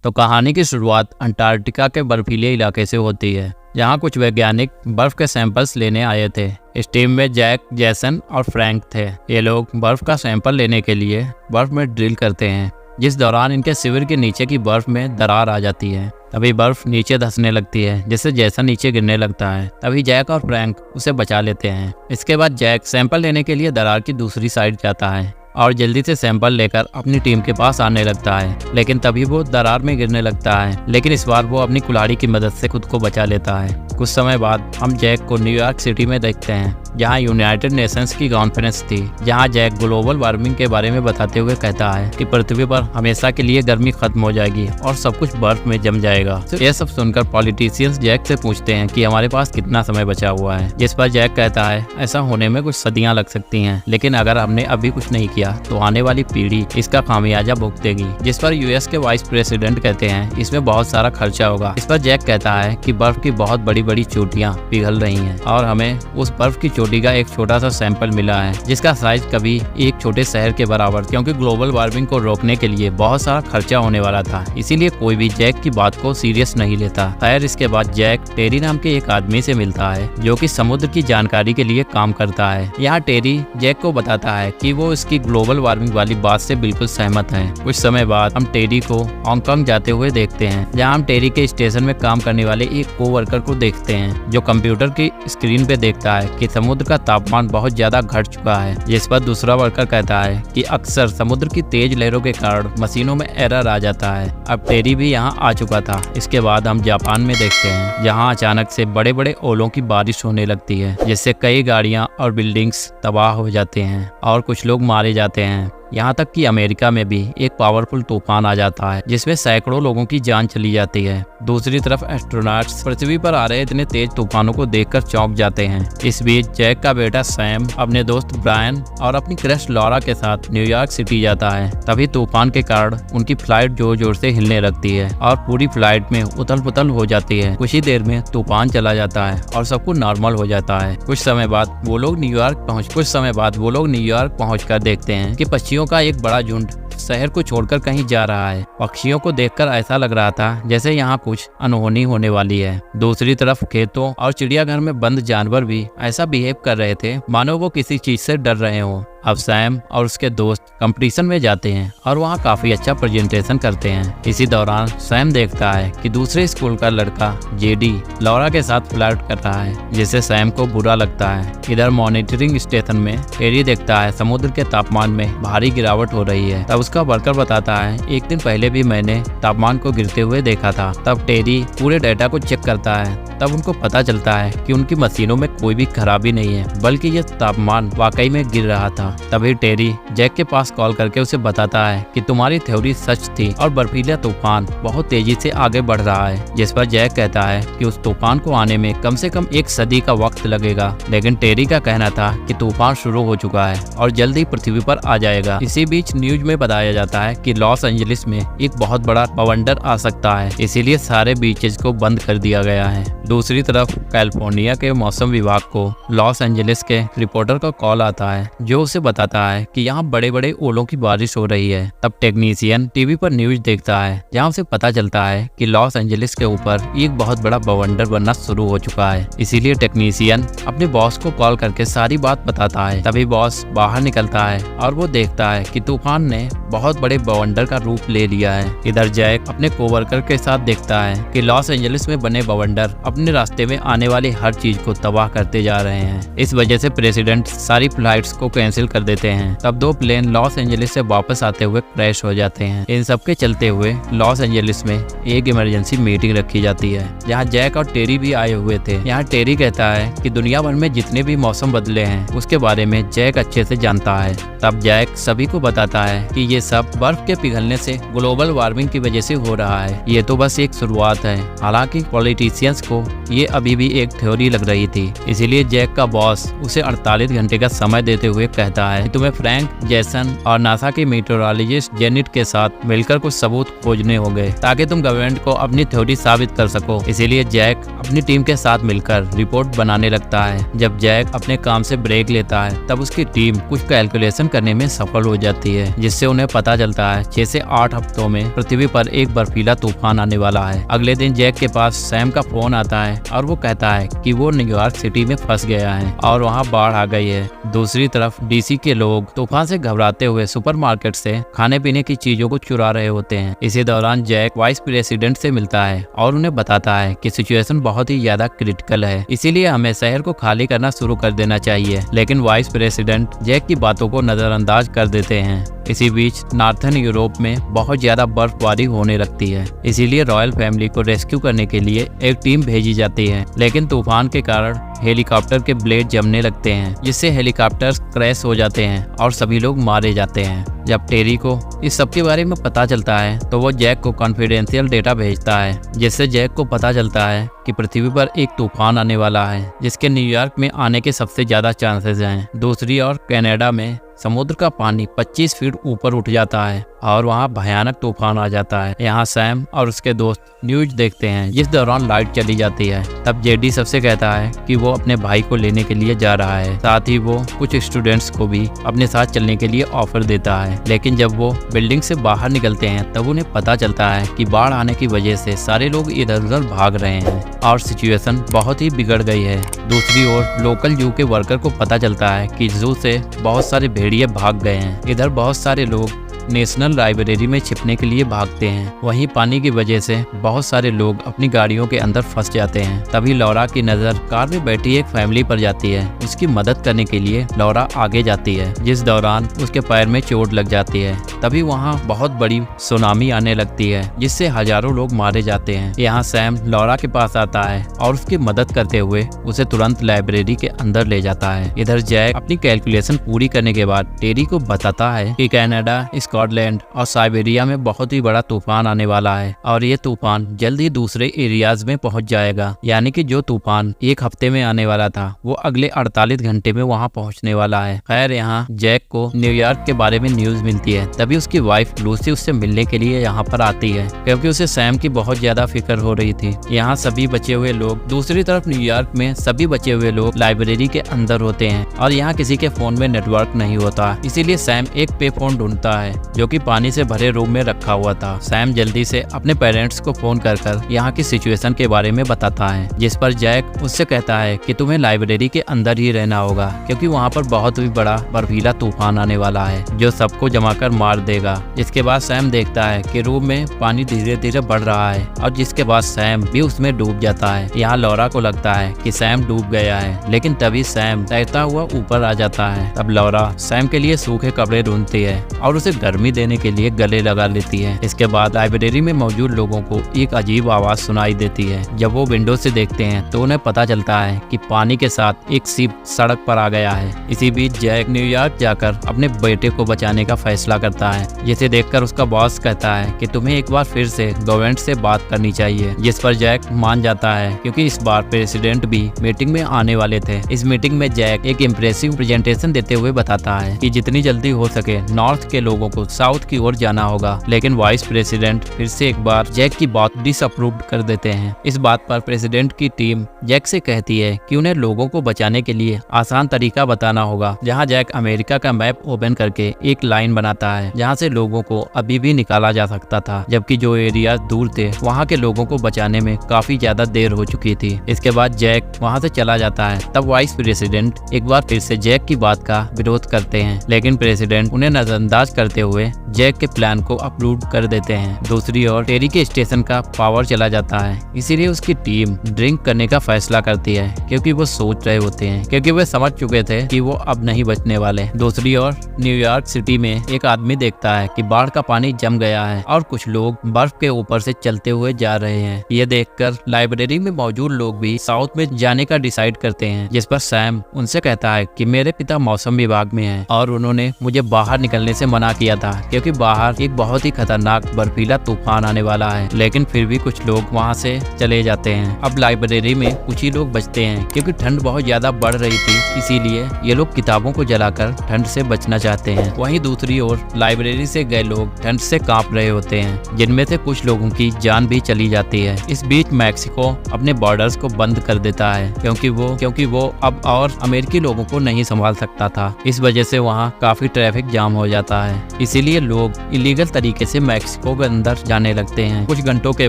तो कहानी की शुरुआत अंटार्कटिका के बर्फीले इलाके से होती है, जहाँ कुछ वैज्ञानिक बर्फ के सैंपल्स लेने आए थे। इस टीम में जैक, जैसन और फ्रैंक थे। ये लोग बर्फ का सैंपल लेने के लिए बर्फ में ड्रिल करते हैं, जिस दौरान इनके शिविर के नीचे की बर्फ में दरार आ जाती है। तभी बर्फ नीचे धंसने लगती है, जिससे जैसन नीचे गिरने लगता है। तभी जैक और फ्रैंक उसे बचा लेते हैं। इसके बाद जैक सैंपल लेने के लिए दरार की दूसरी साइड जाता है और जल्दी से सैंपल लेकर अपनी टीम के पास आने लगता है। लेकिन तभी वो दरार में गिरने लगता है, लेकिन इस बार वो अपनी कुल्हाड़ी की मदद से खुद को बचा लेता है। कुछ समय बाद हम जैक को न्यूयॉर्क सिटी में देखते हैं, जहां यूनाइटेड नेशंस की कॉन्फ्रेंस थी, जहां जैक ग्लोबल वार्मिंग के बारे में बताते हुए कहता है कि पृथ्वी पर हमेशा के लिए गर्मी खत्म हो जाएगी और सब कुछ बर्फ में जम जाएगा। यह सब सुनकर पॉलिटिशियंस जैक से पूछते हैं कि हमारे पास कितना समय बचा हुआ है, जिस पर जैक कहता है ऐसा होने में कुछ सदियां लग सकती हैं, लेकिन अगर हमने अभी कुछ नहीं किया तो आने वाली पीढ़ी इसका खामियाजा भुगतेगी। जिस पर यूएस के वाइस प्रेसिडेंट कहते हैं इसमें बहुत सारा खर्चा होगा। इस पर जैक कहता है कि बर्फ की बहुत बड़ी बड़ी चोटियां पिघल रही हैं और हमें उस बर्फ की चोटी का एक छोटा सा सैंपल मिला है, जिसका साइज कभी एक छोटे शहर के बराबर, क्योंकि ग्लोबल वार्मिंग को रोकने के लिए बहुत सारा खर्चा होने वाला था। इसीलिए कोई भी जैक की बात को सीरियस नहीं लेता। खैर, इसके बाद जैक टेरी नाम के एक आदमी से मिलता है, जो कि समुद्र की जानकारी के लिए काम करता है। यहाँ टेरी जैक को बताता है कि वो इसकी ग्लोबल वार्मिंग वाली बात से बिल्कुल सहमत है। कुछ समय बाद हम टेरी को हांगकांग जाते हुए देखते हैं, जहाँ हम टेरी के स्टेशन में काम करने वाले एक कोवर्कर को देखते हैं, जो कंप्यूटर की स्क्रीन पे देखता है कि समुद्र का तापमान बहुत ज्यादा घट चुका है। जिस पर दूसरा वर्कर कहता है कि अक्सर समुद्र की तेज लहरों के कारण मशीनों में एरर आ जाता है। अब टेरी भी यहाँ आ चुका था। इसके बाद हम जापान में देखते हैं, जहाँ अचानक से बड़े बड़े ओलों की बारिश होने लगती है, जिससे कई गाड़ियाँ और बिल्डिंग्स तबाह हो जाते हैं और कुछ लोग मारे जाते हैं। यहाँ तक कि अमेरिका में भी एक पावरफुल तूफान आ जाता है, जिसमें सैकड़ों लोगों की जान चली जाती है। दूसरी तरफ एस्ट्रोनॉट्स पृथ्वी पर आ रहे इतने तेज तूफानों को देखकर चौंक जाते हैं। इस बीच जैक का बेटा सैम अपने दोस्त ब्रायन और अपनी क्रश लॉरा के साथ न्यूयॉर्क सिटी जाता है। तभी तूफान के कारण उनकी फ्लाइट जोर जोर से हिलने लगती है और पूरी फ्लाइट में उथल पुथल हो जाती है। कुछ ही देर में तूफान चला जाता है और सब कुछ नॉर्मल हो जाता है। कुछ समय बाद वो लोग न्यूयॉर्क पहुंचकर देखते हैं कि पक्षियों का एक बड़ा झुंड शहर को छोड़कर कहीं जा रहा है। पक्षियों को देखकर ऐसा लग रहा था जैसे यहाँ कुछ अनहोनी होने वाली है। दूसरी तरफ खेतों और चिड़ियाघर में बंद जानवर भी ऐसा बिहेव कर रहे थे मानो वो किसी चीज से डर रहे हो। अब सैम और उसके दोस्त कंपटीशन में जाते हैं और वहाँ काफी अच्छा प्रेजेंटेशन करते हैं। इसी दौरान सैम देखता है कि दूसरे स्कूल का लड़का जेडी लॉरा के साथ फ्लर्ट कर रहा है, जिससे सैम को बुरा लगता है। इधर मॉनिटरिंग स्टेशन में टेरी देखता है समुद्र के तापमान में भारी गिरावट हो रही है। तब उसका वर्कर बताता है एक दिन पहले भी मैंने तापमान को गिरते हुए देखा था। तब टेरी पूरे डेटा को चेक करता है। तब उनको पता चलता है कि उनकी मशीनों में कोई भी खराबी नहीं है, बल्कि यह तापमान वाकई में गिर रहा था। तभी टेरी जैक के पास कॉल करके उसे बताता है कि तुम्हारी थ्योरी सच थी और बर्फीला तूफान बहुत तेजी से आगे बढ़ रहा है। जिस पर जैक कहता है कि उस तूफान को आने में कम से कम 1 सदी का वक्त लगेगा, लेकिन टेरी का कहना था कि तूफान शुरू हो चुका है और जल्द ही पृथ्वी पर आ जाएगा। इसी बीच न्यूज में बताया जाता है कि लॉस एंजलिस में एक बहुत बड़ा बवंडर आ सकता है, इसीलिए सारे बीचेस को बंद कर दिया गया है। दूसरी तरफ कैलिफोर्निया के मौसम विभाग को लॉस एंजलिस के रिपोर्टर का कॉल आता है, जो उसे बताता है कि यहाँ बड़े बड़े ओलों की बारिश हो रही है। तब टेक्नीशियन टीवी पर न्यूज देखता है, जहाँ उसे पता चलता है कि लॉस एंजलिस के ऊपर एक बहुत बड़ा बवंडर बनना शुरू हो चुका है। इसीलिए टेक्नीशियन अपने बॉस को कॉल करके सारी बात बताता है। तभी बॉस बाहर निकलता है और वो देखता है कि तूफान ने बहुत बड़े बवंडर का रूप ले लिया है। इधर जैक अपने कोवर्कर के साथ देखता है कि लॉस एंजलिस में बने बवंडर अपने रास्ते में आने वाली हर चीज को तबाह करते जा रहे हैं। इस वजह से प्रेसिडेंट सारी फ्लाइट्स को कैंसिल कर देते हैं। तब 2 प्लेन लॉस एंजलिस से वापस आते हुए क्रैश हो जाते हैं। इन सब के चलते हुए लॉस एंजलिस में एक इमरजेंसी मीटिंग रखी जाती है, जहां जैक और टेरी भी आए हुए थे। यहाँ टेरी कहता है कि दुनिया भर में जितने भी मौसम बदले हैं उसके बारे में जैक अच्छे से जानता है। तब जैक सभी को बताता है कि ये सब बर्फ के पिघलने से ग्लोबल वार्मिंग की वजह से हो रहा है। ये तो बस एक शुरुआत है। हालांकि पॉलिटिशियंस को ये अभी भी एक थ्योरी लग रही थी। इसीलिए जैक का बॉस उसे 48 घंटे का समय देते हुए कहता है कि तुम्हें फ्रैंक, जैसन और नासा के मीटरोलॉजिस्ट जेनिट के साथ मिलकर कुछ सबूत खोजने होंगे ताकि तुम गवर्नमेंट को अपनी थ्योरी साबित कर सको। इसीलिए जैक अपनी टीम के साथ मिलकर रिपोर्ट बनाने लगता है। जब जैक अपने काम से ब्रेक लेता है तब उसकी टीम कुछ कैलकुलेशन करने में सफल हो जाती है, जिससे उन्हें पता चलता है 6 से 8 हफ्तों में पृथ्वी पर एक बर्फीला तूफान आने वाला है। अगले दिन जैक के पास सैम का फोन आता है और वो कहता है कि वो न्यूयॉर्क सिटी में फंस गया है और वहाँ बाढ़ आ गई है। दूसरी तरफ डीसी के लोग तूफान से घबराते हुए सुपरमार्केट से खाने पीने की चीजों को चुरा रहे होते हैं। इसी दौरान जैक वाइस प्रेसिडेंट से मिलता है और उन्हें बताता है कि सिचुएशन बहुत ही ज्यादा क्रिटिकल है, इसीलिए हमें शहर को खाली करना शुरू कर देना चाहिए। लेकिन वाइस प्रेसिडेंट जैक की बातों को नजरअंदाज कर देते हैं। इसी बीच नॉर्थर्न यूरोप में बहुत ज्यादा बर्फबारी होने लगती है, इसीलिए रॉयल फैमिली को रेस्क्यू करने के लिए एक टीम भेजी जाती है। लेकिन तूफान के कारण हेलीकॉप्टर के ब्लेड जमने लगते हैं, जिससे हेलीकॉप्टर क्रैश हो जाते हैं और सभी लोग मारे जाते हैं। जब टेरी को इस सब के बारे में पता चलता है तो वो जैक को कॉन्फिडेंशियल डेटा भेजता है, जिससे जैक को पता चलता है कि पृथ्वी पर एक तूफान आने वाला है जिसके न्यूयॉर्क में आने के सबसे ज्यादा चांसेस हैं। दूसरी ओर कनाडा में समुद्र का पानी 25 फीट ऊपर उठ जाता है और वहाँ भयानक तूफान आ जाता है। यहाँ सैम और उसके दोस्त न्यूज देखते हैं, जिस दौरान लाइट चली जाती है। तब जेडी सबसे कहता है कि वो अपने भाई को लेने के लिए जा रहा है, साथ ही वो कुछ स्टूडेंट्स को भी अपने साथ चलने के लिए ऑफर देता है। लेकिन जब वो बिल्डिंग से बाहर निकलते हैं तब उन्हें पता चलता है कि बाढ़ आने की वजह से सारे लोग इधर उधर भाग रहे हैं और सिचुएशन बहुत ही बिगड़ गई है। दूसरी ओर लोकल जू के वर्कर को पता चलता है कि जू से बहुत सारे भेड़िए भाग गए हैं। इधर बहुत सारे लोग नेशनल लाइब्रेरी में छिपने के लिए भागते हैं। वहीं पानी की वजह से बहुत सारे लोग अपनी गाड़ियों के अंदर फंस जाते हैं। तभी लौरा की नजर कार में बैठी एक फैमिली पर जाती है। उसकी मदद करने के लिए लौरा आगे जाती है, जिस दौरान उसके पैर में चोट लग जाती है। तभी वहां बहुत बड़ी सुनामी आने लगती है, जिससे हजारों लोग मारे जाते हैं। यहाँ सैम लौरा के पास आता है और उसकी मदद करते हुए उसे तुरंत लाइब्रेरी के अंदर ले जाता है। इधर जैक अपनी कैलकुलेशन पूरी करने के बाद टेरी को बताता है कि कनाडा, स्कॉटलैंड और साइबेरिया में बहुत ही बड़ा तूफान आने वाला है और ये तूफान जल्द ही दूसरे एरियाज में पहुंच जाएगा। यानी कि जो तूफान एक हफ्ते में आने वाला था वो अगले 48 घंटे में वहां पहुंचने वाला है। खैर यहाँ जैक को न्यूयॉर्क के बारे में न्यूज मिलती है। तभी उसकी वाइफ लूसी उससे मिलने के लिए यहाँ पर आती है, क्योंकि उसे सैम की बहुत ज्यादा फिक्र हो रही थी। यहाँ सभी बचे हुए लोग, दूसरी तरफ न्यूयॉर्क में सभी बचे हुए लोग लाइब्रेरी के अंदर होते हैं और यहाँ किसी के फोन में नेटवर्क नहीं होता। इसीलिए सैम एक पे फोन ढूंढता है जो कि पानी से भरे रूम में रखा हुआ था। सैम जल्दी से अपने पेरेंट्स को फोन कर यहाँ की सिचुएशन के बारे में बताता है, जिस पर जैक उससे कहता है कि तुम्हें लाइब्रेरी के अंदर ही रहना होगा, क्योंकि वहाँ पर बहुत ही बड़ा बर्फीला तूफान आने वाला है जो सबको जमा कर मार देगा। इसके बाद सैम देखता है कि रूम में पानी धीरे धीरे बढ़ रहा है और जिसके बाद सैम भी उसमें डूब जाता है। यहाँ लौरा को लगता है कि सैम डूब गया है, लेकिन तभी सैम तैरता हुआ ऊपर आ जाता है। तब लौरा सैम के लिए सूखे कपड़े ढूंढती है और उसे गर्मी देने के लिए गले लगा लेती है। इसके बाद लाइब्रेरी में मौजूद लोगों को एक अजीब आवाज सुनाई देती है। जब वो विंडो से देखते हैं तो उन्हें पता चलता है कि पानी के साथ एक शिप सड़क पर आ गया है। इसी बीच जैक न्यूयॉर्क जाकर अपने बेटे को बचाने का फैसला करता है, जिसे देखकर उसका बॉस कहता है कि तुम्हें एक बार फिर से गवर्नमेंट से बात करनी चाहिए, जिस पर जैक मान जाता है क्योंकि इस बार प्रेसिडेंट भी मीटिंग में आने वाले थे। इस मीटिंग में जैक एक इम्प्रेसिव प्रेजेंटेशन देते हुए बताता है कि जितनी जल्दी हो सके नॉर्थ के लोगों को साउथ की ओर जाना होगा। लेकिन वाइस प्रेसिडेंट फिर से एक बार जैक की बात डिसअप्रूव्ड कर देते हैं। इस बात पर प्रेसिडेंट की टीम जैक से कहती है कि उन्हें लोगों को बचाने के लिए आसान तरीका बताना होगा। जहां जैक अमेरिका का मैप ओपन करके एक लाइन बनाता है जहां से लोगों को अभी भी निकाला जा सकता था, जबकि जो एरिया दूर थे वहां के लोगों को बचाने में काफी ज्यादा देर हो चुकी थी। इसके बाद जैक वहां से चला जाता है। तब वाइस प्रेसिडेंट एक बार फिर से जैक की बात का विरोध करते हैं, लेकिन प्रेसिडेंट उन्हें नजरअंदाज करते हुए जैक के प्लान को अप्रूव कर देते हैं। दूसरी ओर टेरी के स्टेशन का पावर चला जाता है, इसीलिए उसकी टीम ड्रिंक करने का फैसला करती है, क्योंकि वो सोच रहे होते हैं, क्योंकि वे समझ चुके थे कि वो अब नहीं बचने वाले। दूसरी ओर न्यूयॉर्क सिटी में एक आदमी देखता है कि बाढ़ का पानी जम गया है और कुछ लोग बर्फ के ऊपर से चलते हुए जा रहे हैं। ये देखकर लाइब्रेरी में मौजूद लोग भी साउथ में जाने का डिसाइड करते हैं, जिस पर सैम उनसे कहता है कि मेरे पिता मौसम विभाग में हैं और उन्होंने मुझे बाहर निकलने से मना किया था क्योंकि बाहर एक बहुत ही खतरनाक बर्फीला तूफान आने वाला है, लेकिन फिर भी कुछ लोग वहाँ से चले जाते हैं। अब लाइब्रेरी में कुछ ही लोग बचते हैं क्योंकि ठंड बहुत ज्यादा बढ़ रही थी, इसीलिए ये लोग किताबों को जलाकर ठंड से बचना चाहते हैं। वहीं दूसरी ओर लाइब्रेरी से गए लोग ठंड से कांप रहे होते हैं, जिनमें से कुछ लोगों की जान भी चली जाती है। इस बीच मैक्सिको अपने बॉर्डर्स को बंद कर देता है क्योंकि वो अब और अमेरिकी लोगों को नहीं संभाल सकता था। इस वजह से वहाँ काफी ट्रैफिक जाम हो जाता है, इसीलिए लोग इलीगल तरीके से मैक्सिको के अंदर जाने लगते हैं। कुछ घंटों के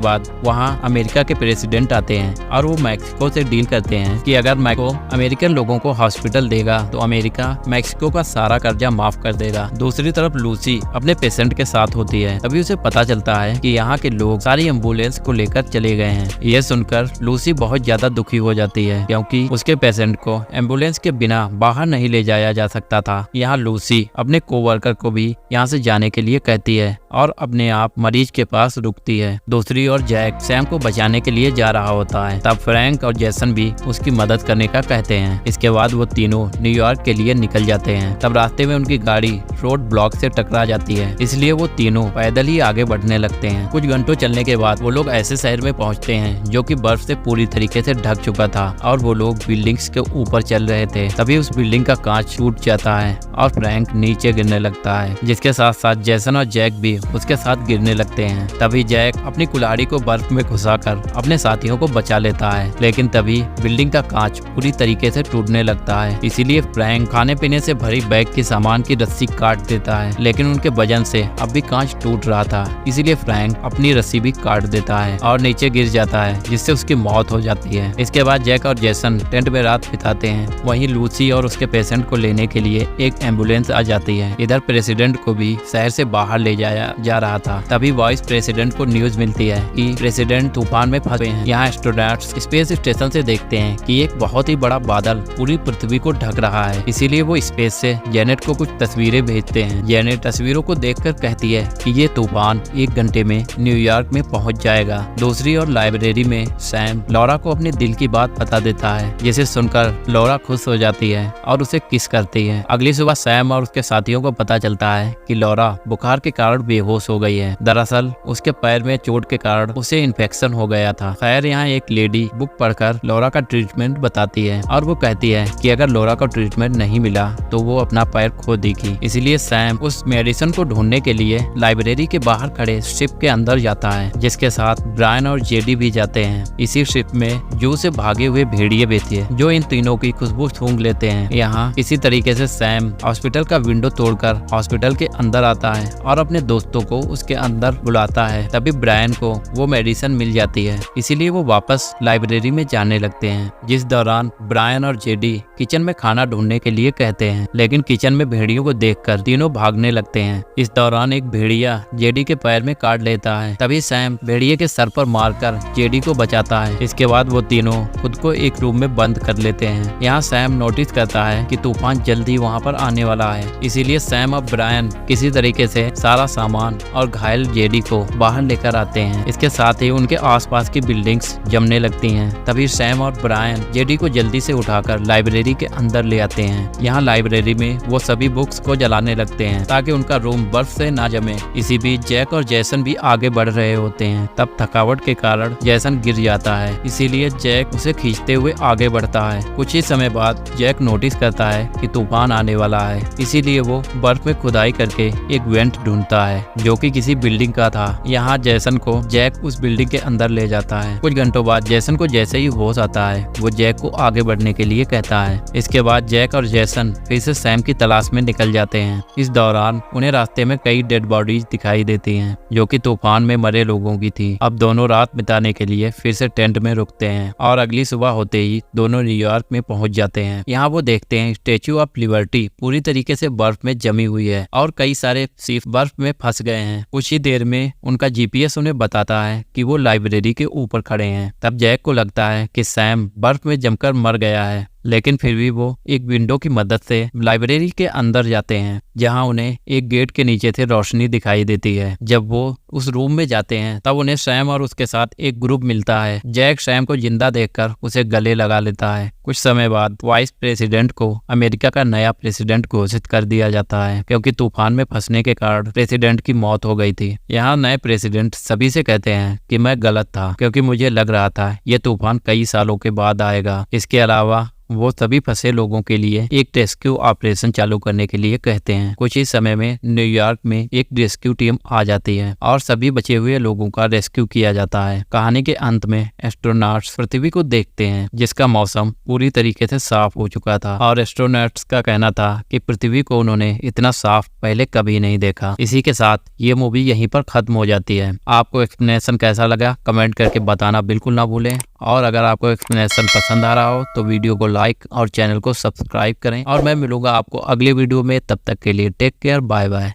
बाद वहाँ अमेरिका के प्रेसिडेंट आते हैं और वो मैक्सिको से डील करते हैं कि अगर मैक्सिको अमेरिकन लोगों को हॉस्पिटल देगा तो अमेरिका मैक्सिको का सारा कर्जा माफ कर देगा। दूसरी तरफ लूसी अपने पेशेंट के साथ होती है, तभी उसे पता चलता है कि यहाँ के लोग सारी एम्बुलेंस को लेकर चले गए हैं। ये सुनकर लूसी बहुत ज्यादा दुखी हो जाती है क्योंकि उसके पेशेंट को एम्बुलेंस के बिना बाहर नहीं ले जाया जा सकता था। यहाँ लूसी अपने कोवर्कर को भी यहाँ से जाने के लिए कहती है और अपने आप मरीज के पास रुकती है। दूसरी ओर जैक सैम को बचाने के लिए जा रहा होता है, तब फ्रैंक और जैसन भी उसकी मदद करने का कहते हैं। इसके बाद वो तीनों न्यूयॉर्क के लिए निकल जाते हैं। तब रास्ते में उनकी गाड़ी रोड ब्लॉक से टकरा जाती है, इसलिए वो तीनों पैदल ही आगे बढ़ने लगते हैं। कुछ घंटों चलने के बाद वो लोग ऐसे शहर में पहुंचते हैं जो कि बर्फ से पूरी तरीके से ढक चुका था और वो लोग बिल्डिंग्स के ऊपर चल रहे थे। तभी उस बिल्डिंग का कांच टूट जाता है और फ्रैंक नीचे गिरने लगता है, जिसके साथ साथ जैसन और जैक भी उसके साथ गिरने लगते हैं। तभी जैक अपनी कुल्हाड़ी को बर्फ में घुसाकर अपने साथियों को बचा लेता है, लेकिन तभी बिल्डिंग का कांच पूरी तरीके से टूटने लगता है। इसीलिए फ्रैंक खाने पीने से भरी बैग की सामान की रस्सी काट देता है, लेकिन उनके वजन से अब भी कांच टूट रहा था, इसीलिए फ्रैंक अपनी रस्सी भी काट देता है और नीचे गिर जाता है, जिससे उसकी मौत हो जाती है। इसके बाद जैक और जैसन टेंट में रात बिताते हैं। वहीं लूसी और उसके पेशेंट को लेने के लिए एक एम्बुलेंस आ जाती है। इधर प्रेसिडेंट को भी शहर से बाहर ले जाया जा रहा था। तभी वाइस प्रेसिडेंट को न्यूज मिलती है कि प्रेसिडेंट तूफान में फंसे हैं। यहाँ एस्ट्रोनॉट्स स्पेस स्टेशन से देखते हैं कि एक बहुत ही बड़ा बादल पूरी पृथ्वी को ढक रहा है, इसीलिए वो स्पेस से जेनेट को कुछ तस्वीरें भेजते हैं। जेनेट तस्वीरों को देखकर कहती है कि ये तूफान 1 घंटे में न्यूयॉर्क में पहुंच जाएगा। दूसरी ओर लाइब्रेरी में सैम लॉरा को अपने दिल की बात बता देता है, जिसे सुनकर लॉरा खुश हो जाती है और उसे किस करती है। अगली सुबह सैम और उसके साथियों को पता चलता है कि लॉरा बुखार के कारण बेहोश हो गई है। दरअसल उसके पैर में चोट के कारण उसे इन्फेक्शन हो गया था। खैर यहाँ एक लेडी बुक पढ़कर लॉरा का ट्रीटमेंट बताती है और वो कहती है कि अगर लॉरा को ट्रीटमेंट नहीं मिला तो वो अपना पैर खो देगी। इसलिए सैम उस मेडिसिन को ढूंढने के लिए लाइब्रेरी के बाहर खड़े शिप के अंदर जाता है, जिसके साथ ब्रायन और जेडी भी जाते हैं। इसी शिप में जू से भागे हुए भेड़िए भी थे जो इन तीनों की खुशबू सूंघ लेते हैं। यहाँ इसी तरीके से सैम हॉस्पिटल का विंडो तोड़कर हॉस्पिटल के अंदर आता है और अपने दोस्तों को उसके अंदर बुलाता है। तभी ब्रायन को वो मेडिसिन मिल जाती है, इसीलिए वो वापस लाइब्रेरी में जाने लगते हैं। जिस दौरान ब्रायन और जेडी किचन में खाना ढूंढने के लिए कहते हैं, लेकिन किचन में भेड़ियों को देखकर तीनों भागने लगते हैं। इस दौरान एक भेड़िया जेडी के पैर में काट लेता है। तभी सैम भेड़िए के सर पर मारकर जेडी को बचाता है। इसके बाद वो तीनों खुद को एक रूम में बंद कर लेते हैं। यहाँ सैम नोटिस करता है कि तूफान जल्दी वहाँ पर आने वाला है, इसीलिए सैम और ब्रायन किसी तरीके से सारा सामान और घायल जेडी को बाहर लेकर आते हैं। इसके साथ ही उनके आसपास की बिल्डिंग्स जमने लगती हैं। तभी सैम और ब्रायन जेडी को जल्दी से उठाकर लाइब्रेरी के अंदर ले आते हैं। यहाँ लाइब्रेरी में वो सभी बुक्स को जलाने लगते हैं ताकि उनका रूम बर्फ से ना जमे। इसी बीच जैक और जैसन भी आगे बढ़ रहे होते हैं। तब थकावट के कारण जैसन गिर जाता है, इसीलिए जैक उसे खींचते हुए आगे बढ़ता है। कुछ ही समय बाद जैक नोटिस करता है कि तूफान आने वाला है, इसीलिए वो बर्फ में खुदाई करके एक वेंट ढूंढता है जो कि किसी बिल्डिंग का था। यहाँ जैसन को जैक उस बिल्डिंग के अंदर ले जाता है। कुछ घंटों बाद जैसन को जैसे ही होश आता है वो जैक को आगे बढ़ने के लिए कहता है। इसके बाद जैक और जैसन फिर से सैम की तलाश में निकल जाते हैं। इस दौरान उन्हें रास्ते में कई डेड बॉडीज दिखाई देती हैं जो कि तूफान में मरे लोगों की थी। अब दोनों रात बिताने के लिए फिर से टेंट में रुकते हैं और अगली सुबह होते ही दोनों न्यूयॉर्क में पहुंच जाते हैं। यहाँ वो देखते हैं स्टेच्यू ऑफ लिबर्टी पूरी तरीके से बर्फ में जमी हुई है और कई सारे शिप बर्फ में फंस गए हैं। कुछ ही देर में उनका जीपीएस उन्हें बताता है कि वो लाइब्रेरी के ऊपर खड़े हैं। तब जैक को लगता है कि सैम बर्फ में जमकर मर गया है, लेकिन फिर भी वो एक विंडो की मदद से लाइब्रेरी के अंदर जाते हैं, जहां उन्हें एक गेट के नीचे से रोशनी दिखाई देती है। जब वो उस रूम में जाते हैं तब उन्हें सैम और उसके साथ एक ग्रुप मिलता है। जैक सैम को जिंदा देखकर उसे गले लगा लेता है। कुछ समय बाद वाइस प्रेसिडेंट को अमेरिका का नया प्रेसिडेंट घोषित कर दिया जाता है, क्योंकि तूफान में फंसने के कारण प्रेसिडेंट की मौत हो गई थी। यहाँ नए प्रेसिडेंट सभी से कहते हैं कि मैं गलत था, क्योंकि मुझे लग रहा था ये तूफान कई सालों के बाद आएगा। इसके अलावा वो सभी फंसे लोगों के लिए एक रेस्क्यू ऑपरेशन चालू करने के लिए कहते हैं। कुछ ही समय में न्यूयॉर्क में एक रेस्क्यू टीम आ जाती है और सभी बचे हुए लोगों का रेस्क्यू किया जाता है। कहानी के अंत में एस्ट्रोनॉट्स पृथ्वी को देखते हैं, जिसका मौसम पूरी तरीके से साफ हो चुका था और एस्ट्रोनॉट्स का कहना था कि पृथ्वी को उन्होंने इतना साफ पहले कभी नहीं देखा। इसी के साथ ये मूवी यहीं पर खत्म हो जाती है। आपको एक्सप्लेनेशन कैसा लगा कमेंट करके बताना बिल्कुल ना भूलें, और अगर आपको एक्सप्लेनेशन पसंद आ रहा हो तो वीडियो को लाइक और चैनल को सब्सक्राइब करें। और मैं मिलूंगा आपको अगले वीडियो में, तब तक के लिए टेक केयर, बाय बाय।